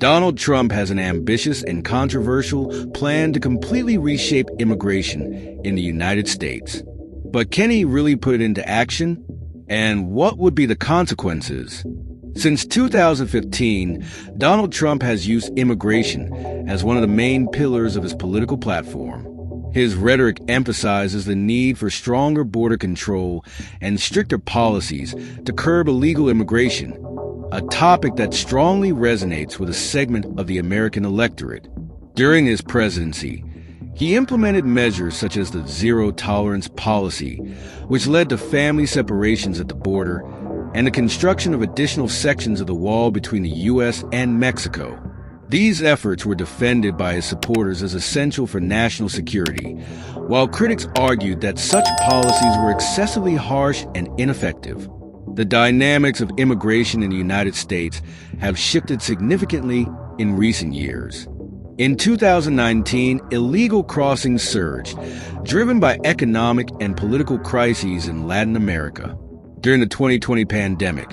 Donald Trump has an ambitious and controversial plan to completely reshape immigration in the United States. But can he really put it into action? And what would be the consequences? Since 2015, Donald Trump has used immigration as one of the main pillars of his political platform. His rhetoric emphasizes the need for stronger border control and stricter policies to curb illegal immigration, a topic that strongly resonates with a segment of the American electorate. During his presidency, he implemented measures such as the zero-tolerance policy, which led to family separations at the border and the construction of additional sections of the wall between the U.S. and Mexico. These efforts were defended by his supporters as essential for national security, while critics argued that such policies were excessively harsh and ineffective. The dynamics of immigration in the United States have shifted significantly in recent years. In 2019, illegal crossings surged, driven by economic and political crises in Latin America. During the 2020 pandemic,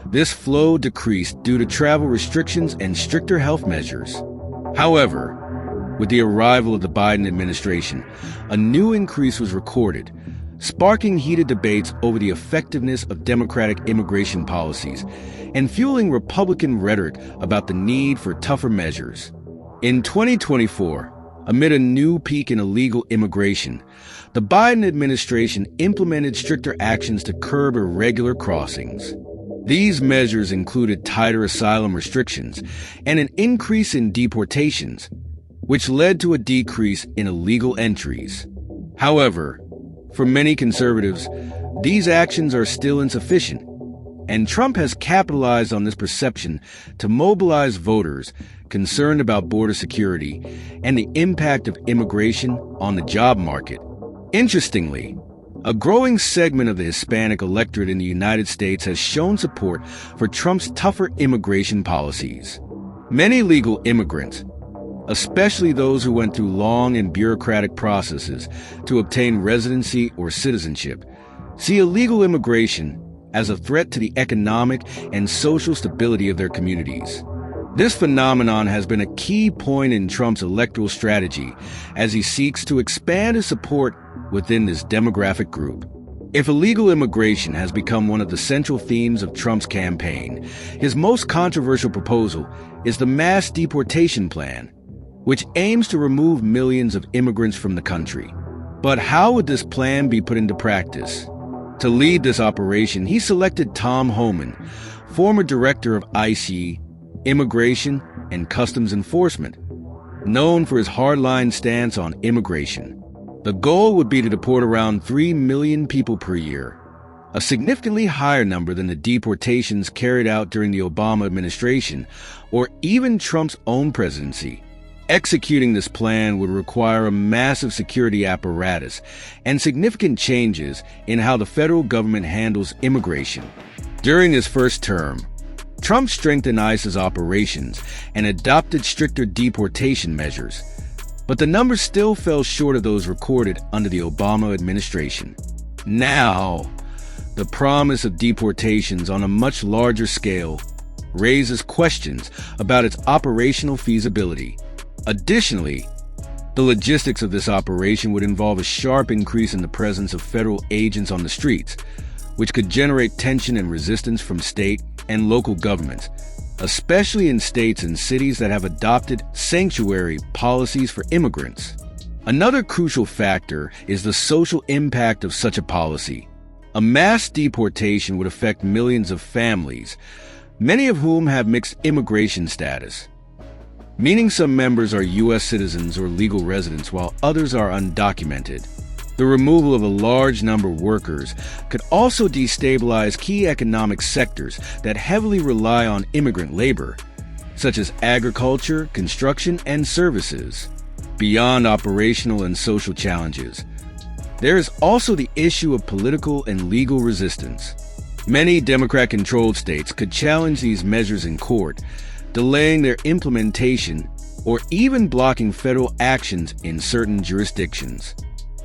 this flow decreased due to travel restrictions and stricter health measures. However, with the arrival of the Biden administration, a new increase was recorded, sparking heated debates over the effectiveness of Democratic immigration policies and fueling Republican rhetoric about the need for tougher measures. In 2024, amid a new peak in illegal immigration, the Biden administration implemented stricter actions to curb irregular crossings. These measures included tighter asylum restrictions and an increase in deportations, which led to a decrease in illegal entries. However, for many conservatives, these actions are still insufficient, and Trump has capitalized on this perception to mobilize voters concerned about border security and the impact of immigration on the job market. Interestingly, a growing segment of the Hispanic electorate in the United States has shown support for Trump's tougher immigration policies. Many legal immigrants, especially those who went through long and bureaucratic processes to obtain residency or citizenship, see illegal immigration as a threat to the economic and social stability of their communities. This phenomenon has been a key point in Trump's electoral strategy as he seeks to expand his support within this demographic group. If illegal immigration has become one of the central themes of Trump's campaign, his most controversial proposal is the mass deportation plan, which aims to remove millions of immigrants from the country. But how would this plan be put into practice? To lead this operation, he selected Tom Homan, former director of ICE, Immigration and Customs Enforcement, known for his hardline stance on immigration. The goal would be to deport around 3 million people per year, a significantly higher number than the deportations carried out during the Obama administration or even Trump's own presidency. Executing this plan would require a massive security apparatus and significant changes in how the federal government handles immigration. During his first term, Trump strengthened ICE's operations and adopted stricter deportation measures, but the numbers still fell short of those recorded under the Obama administration. Now, the promise of deportations on a much larger scale raises questions about its operational feasibility. Additionally, the logistics of this operation would involve a sharp increase in the presence of federal agents on the streets, which could generate tension and resistance from state and local governments, especially in states and cities that have adopted sanctuary policies for immigrants. Another crucial factor is the social impact of such a policy. A mass deportation would affect millions of families, many of whom have mixed immigration status, meaning some members are U.S. citizens or legal residents while others are undocumented. The removal of a large number of workers could also destabilize key economic sectors that heavily rely on immigrant labor, such as agriculture, construction, and services. Beyond operational and social challenges, there is also the issue of political and legal resistance. Many Democrat-controlled states could challenge these measures in court, delaying their implementation or even blocking federal actions in certain jurisdictions.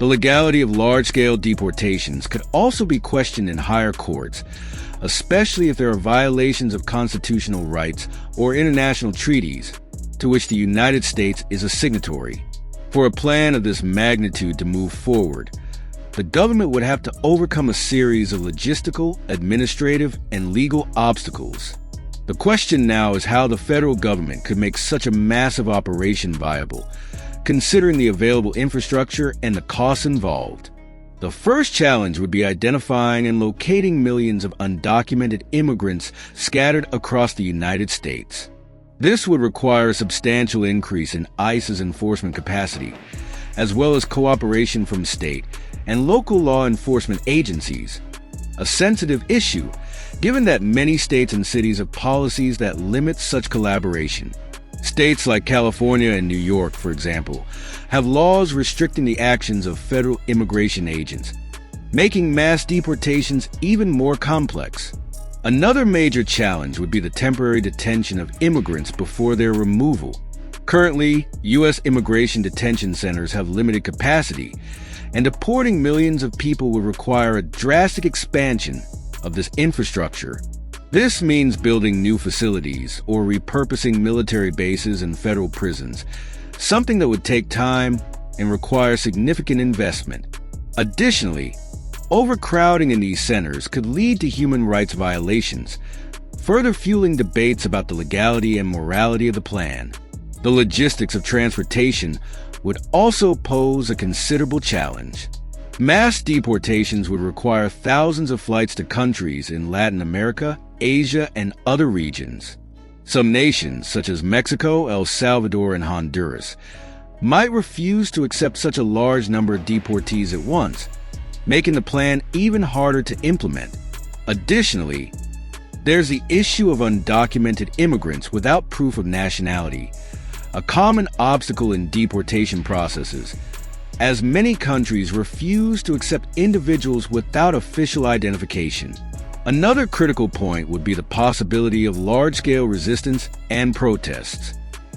The legality of large-scale deportations could also be questioned in higher courts, especially if there are violations of constitutional rights or international treaties to which the United States is a signatory. For a plan of this magnitude to move forward, the government would have to overcome a series of logistical, administrative, and legal obstacles. The question now is how the federal government could make such a massive operation viable, considering the available infrastructure and the costs involved. The first challenge would be identifying and locating millions of undocumented immigrants scattered across the United States. This would require a substantial increase in ICE's enforcement capacity, as well as cooperation from state and local law enforcement agencies, a sensitive issue given that many states and cities have policies that limit such collaboration. States like California and New York, for example, have laws restricting the actions of federal immigration agents, making mass deportations even more complex. Another major challenge would be the temporary detention of immigrants before their removal. Currently, U.S. immigration detention centers have limited capacity, and deporting millions of people would require a drastic expansion of this infrastructure. This means building new facilities or repurposing military bases and federal prisons, something that would take time and require significant investment. Additionally, overcrowding in these centers could lead to human rights violations, further fueling debates about the legality and morality of the plan. The logistics of transportation would also pose a considerable challenge. Mass deportations would require thousands of flights to countries in Latin America, Asia, and other regions. Some nations, such as Mexico, El Salvador, and Honduras, might refuse to accept such a large number of deportees at once, making the plan even harder to implement. Additionally, there's the issue of undocumented immigrants without proof of nationality, a common obstacle in deportation processes, as many countries refuse to accept individuals without official identification. Another critical point would be the possibility of large-scale resistance and protests.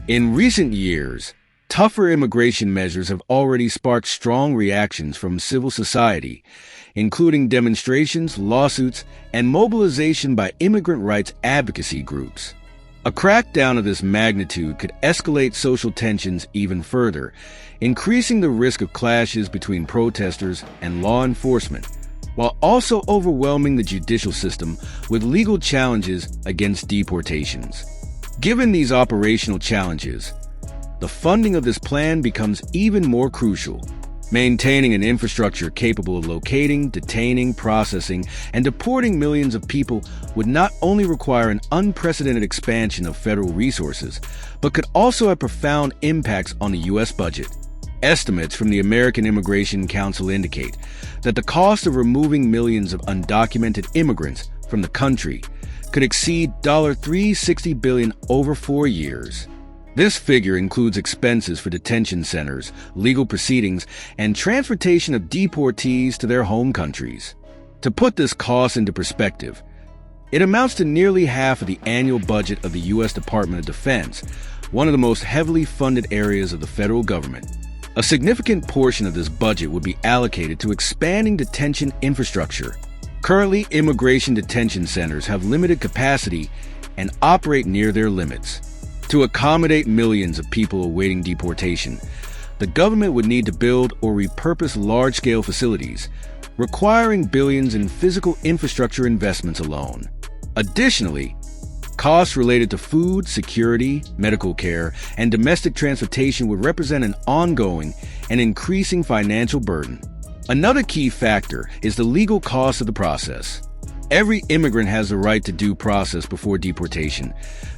In recent years, tougher immigration measures have already sparked strong reactions from civil society, including demonstrations, lawsuits, and mobilization by immigrant rights advocacy groups. A crackdown of this magnitude could escalate social tensions even further, increasing the risk of clashes between protesters and law enforcement, while also overwhelming the judicial system with legal challenges against deportations. Given these operational challenges, the funding of this plan becomes even more crucial. Maintaining an infrastructure capable of locating, detaining, processing, and deporting millions of people would not only require an unprecedented expansion of federal resources, but could also have profound impacts on the U.S. budget. Estimates from the American Immigration Council indicate that the cost of removing millions of undocumented immigrants from the country could exceed $360 billion over 4 years. This figure includes expenses for detention centers, legal proceedings, and transportation of deportees to their home countries. To put this cost into perspective, it amounts to nearly half of the annual budget of the U.S. Department of Defense, one of the most heavily funded areas of the federal government. A significant portion of this budget would be allocated to expanding detention infrastructure. Currently, immigration detention centers have limited capacity and operate near their limits. To accommodate millions of people awaiting deportation, the government would need to build or repurpose large-scale facilities, requiring billions in physical infrastructure investments alone. Additionally, costs related to food, security, medical care, and domestic transportation would represent an ongoing and increasing financial burden. Another key factor is the legal cost of the process. Every immigrant has the right to due process before deportation,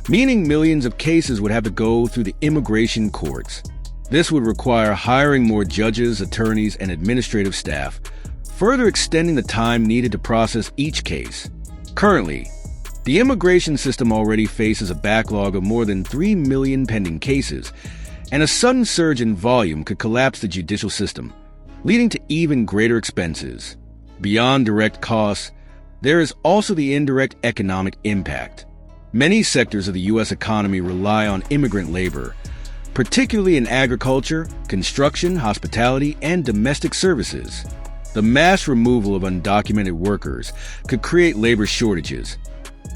meaning millions of cases would have to go through the immigration courts. This would require hiring more judges, attorneys, and administrative staff, further extending the time needed to process each case. Currently, the immigration system already faces a backlog of more than 3 million pending cases, and a sudden surge in volume could collapse the judicial system, leading to even greater expenses. Beyond direct costs, there is also the indirect economic impact. Many sectors of the U.S. economy rely on immigrant labor, particularly in agriculture, construction, hospitality, and domestic services. The mass removal of undocumented workers could create labor shortages,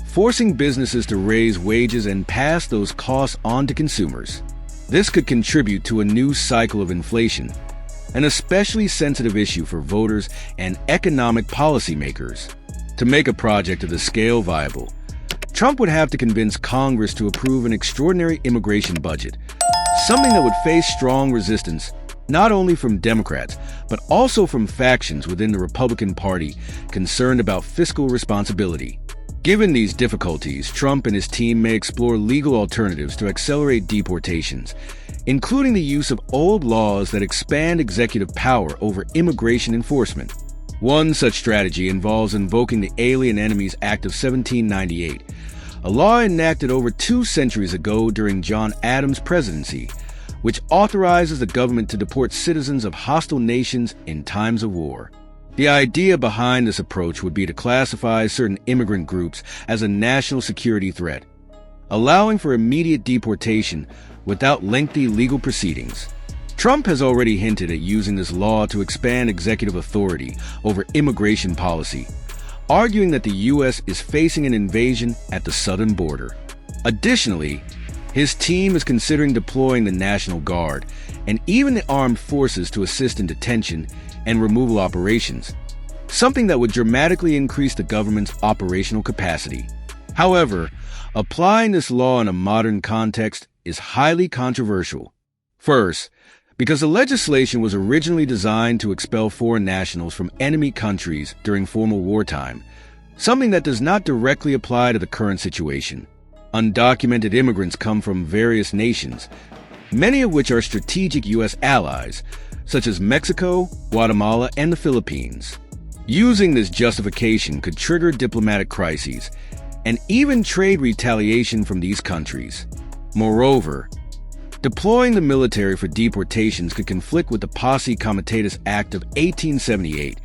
forcing businesses to raise wages and pass those costs on to consumers. This could contribute to a new cycle of inflation, an especially sensitive issue for voters and economic policymakers. To make a project of this scale viable, Trump would have to convince Congress to approve an extraordinary immigration budget, something that would face strong resistance not only from Democrats, but also from factions within the Republican Party concerned about fiscal responsibility. Given these difficulties, Trump and his team may explore legal alternatives to accelerate deportations, including the use of old laws that expand executive power over immigration enforcement. One such strategy involves invoking the Alien Enemies Act of 1798, a law enacted over 2 centuries ago during John Adams' presidency, which authorizes the government to deport citizens of hostile nations in times of war. The idea behind this approach would be to classify certain immigrant groups as a national security threat, allowing for immediate deportation without lengthy legal proceedings. Trump has already hinted at using this law to expand executive authority over immigration policy, arguing that the U.S. is facing an invasion at the southern border. Additionally, his team is considering deploying the National Guard and even the armed forces to assist in detention and removal operations, something that would dramatically increase the government's operational capacity. However, applying this law in a modern context is highly controversial. First, because the legislation was originally designed to expel foreign nationals from enemy countries during formal wartime, something that does not directly apply to the current situation. Undocumented immigrants come from various nations, many of which are strategic U.S. allies, such as Mexico, Guatemala, and the Philippines. Using this justification could trigger diplomatic crises and even trade retaliation from these countries. Moreover, deploying the military for deportations could conflict with the Posse Comitatus Act of 1878,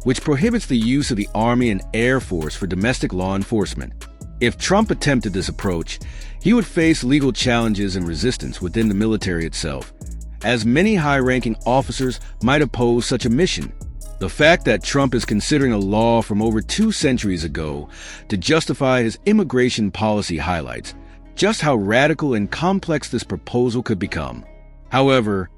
which prohibits the use of the Army and Air Force for domestic law enforcement. If Trump attempted this approach, he would face legal challenges and resistance within the military itself, as many high-ranking officers might oppose such a mission. The fact that Trump is considering a law from over 2 centuries ago to justify his immigration policy highlights just how radical and complex this proposal could become. However,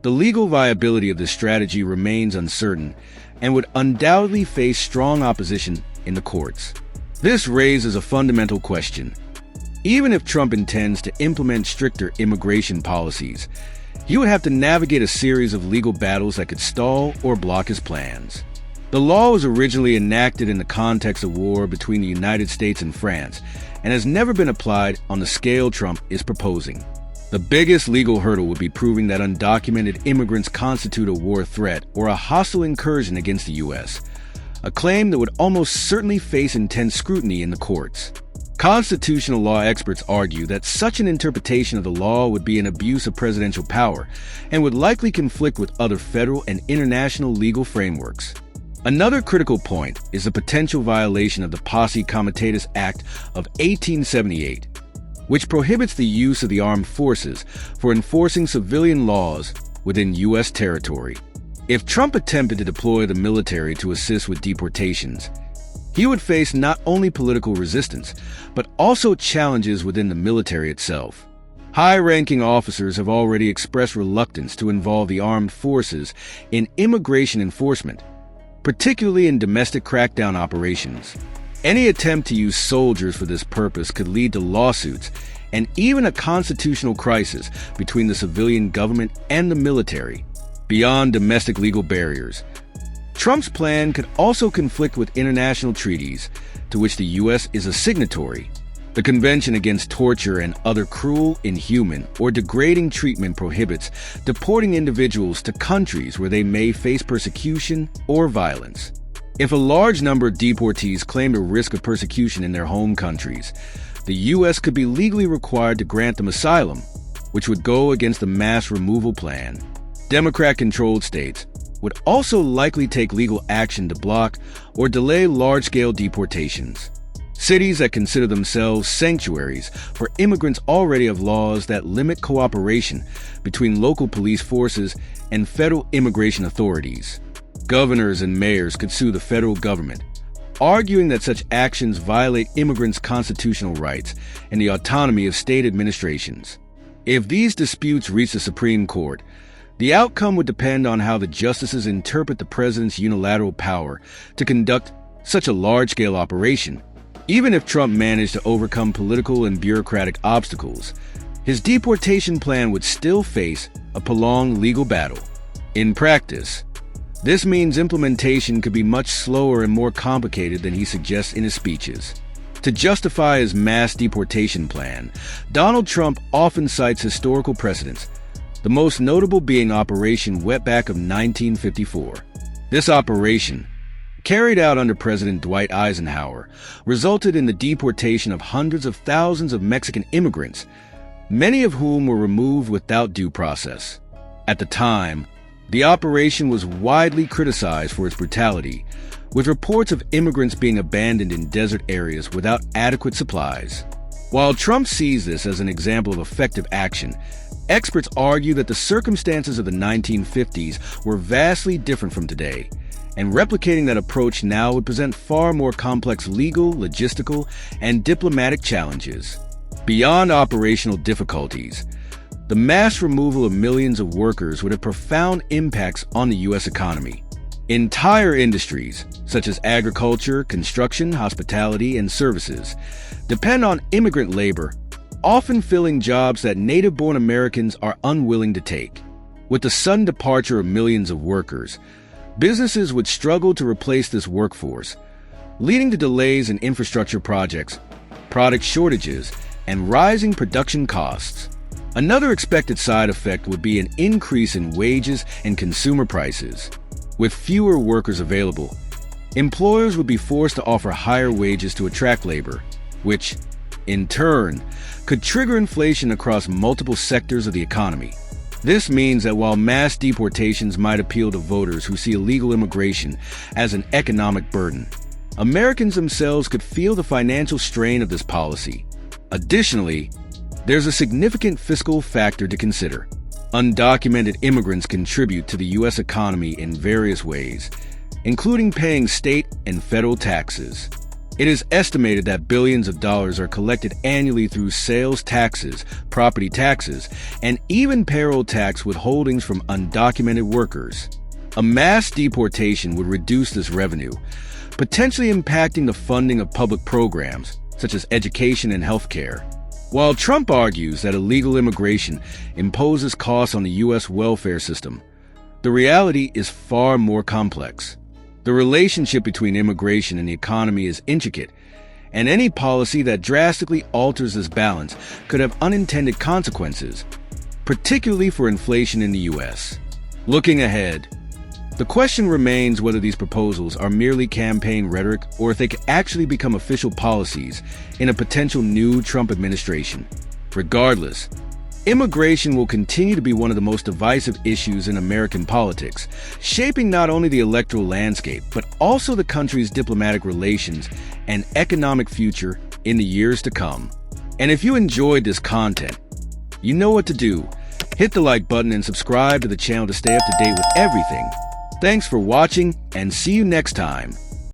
the legal viability of this strategy remains uncertain and would undoubtedly face strong opposition in the courts. This raises a fundamental question. Even if Trump intends to implement stricter immigration policies, he would have to navigate a series of legal battles that could stall or block his plans. The law was originally enacted in the context of war between the United States and France and has never been applied on the scale Trump is proposing. The biggest legal hurdle would be proving that undocumented immigrants constitute a war threat or a hostile incursion against the U.S., a claim that would almost certainly face intense scrutiny in the courts. Constitutional law experts argue that such an interpretation of the law would be an abuse of presidential power and would likely conflict with other federal and international legal frameworks. Another critical point is the potential violation of the Posse Comitatus Act of 1878, which prohibits the use of the armed forces for enforcing civilian laws within U.S. territory. If Trump attempted to deploy the military to assist with deportations, he would face not only political resistance, but also challenges within the military itself. High-ranking officers have already expressed reluctance to involve the armed forces in immigration enforcement, particularly in domestic crackdown operations. Any attempt to use soldiers for this purpose could lead to lawsuits and even a constitutional crisis between the civilian government and the military. Beyond domestic legal barriers, Trump's plan could also conflict with international treaties to which the U.S. is a signatory. The Convention Against Torture and Other Cruel, Inhuman, or Degrading Treatment prohibits deporting individuals to countries where they may face persecution or violence. If a large number of deportees claim a risk of persecution in their home countries, the U.S. could be legally required to grant them asylum, which would go against the mass removal plan. Democrat-controlled states would also likely take legal action to block or delay large-scale deportations. Cities that consider themselves sanctuaries for immigrants already have laws that limit cooperation between local police forces and federal immigration authorities. Governors and mayors could sue the federal government, arguing that such actions violate immigrants' constitutional rights and the autonomy of state administrations. If these disputes reach the Supreme Court, the outcome would depend on how the justices interpret the president's unilateral power to conduct such a large-scale operation. Even if Trump managed to overcome political and bureaucratic obstacles, his deportation plan would still face a prolonged legal battle. In practice, this means implementation could be much slower and more complicated than he suggests in his speeches. To justify his mass deportation plan, Donald Trump often cites historical precedents, the most notable being Operation Wetback of 1954. This operation, carried out under President Dwight Eisenhower, resulted in the deportation of hundreds of thousands of Mexican immigrants, many of whom were removed without due process. At the time, the operation was widely criticized for its brutality, with reports of immigrants being abandoned in desert areas without adequate supplies. While Trump sees this as an example of effective action, experts argue that the circumstances of the 1950s were vastly different from today, and replicating that approach now would present far more complex legal, logistical, and diplomatic challenges. Beyond operational difficulties, the mass removal of millions of workers would have profound impacts on the U.S. economy. Entire industries, such as agriculture, construction, hospitality, and services, depend on immigrant labor, often filling jobs that native-born Americans are unwilling to take. With the sudden departure of millions of workers, businesses would struggle to replace this workforce, leading to delays in infrastructure projects, product shortages, and rising production costs. Another expected side effect would be an increase in wages and consumer prices. With fewer workers available, employers would be forced to offer higher wages to attract labor, which, in turn, could trigger inflation across multiple sectors of the economy. This means that while mass deportations might appeal to voters who see illegal immigration as an economic burden, Americans themselves could feel the financial strain of this policy. Additionally, there's a significant fiscal factor to consider. Undocumented immigrants contribute to the U.S. economy in various ways, including paying state and federal taxes. It is estimated that billions of dollars are collected annually through sales taxes, property taxes, and even payroll tax withholdings from undocumented workers. A mass deportation would reduce this revenue, potentially impacting the funding of public programs, such as education and healthcare. While Trump argues that illegal immigration imposes costs on the U.S. welfare system, the reality is far more complex. The relationship between immigration and the economy is intricate, and any policy that drastically alters this balance could have unintended consequences, particularly for inflation in the U.S. Looking ahead, the question remains whether these proposals are merely campaign rhetoric or if they could actually become official policies in a potential new Trump administration. Regardless, immigration will continue to be one of the most divisive issues in American politics, shaping not only the electoral landscape, but also the country's diplomatic relations and economic future in the years to come. And if you enjoyed this content, you know what to do. Hit the like button and subscribe to the channel to stay up to date with everything. Thanks for watching, and see you next time.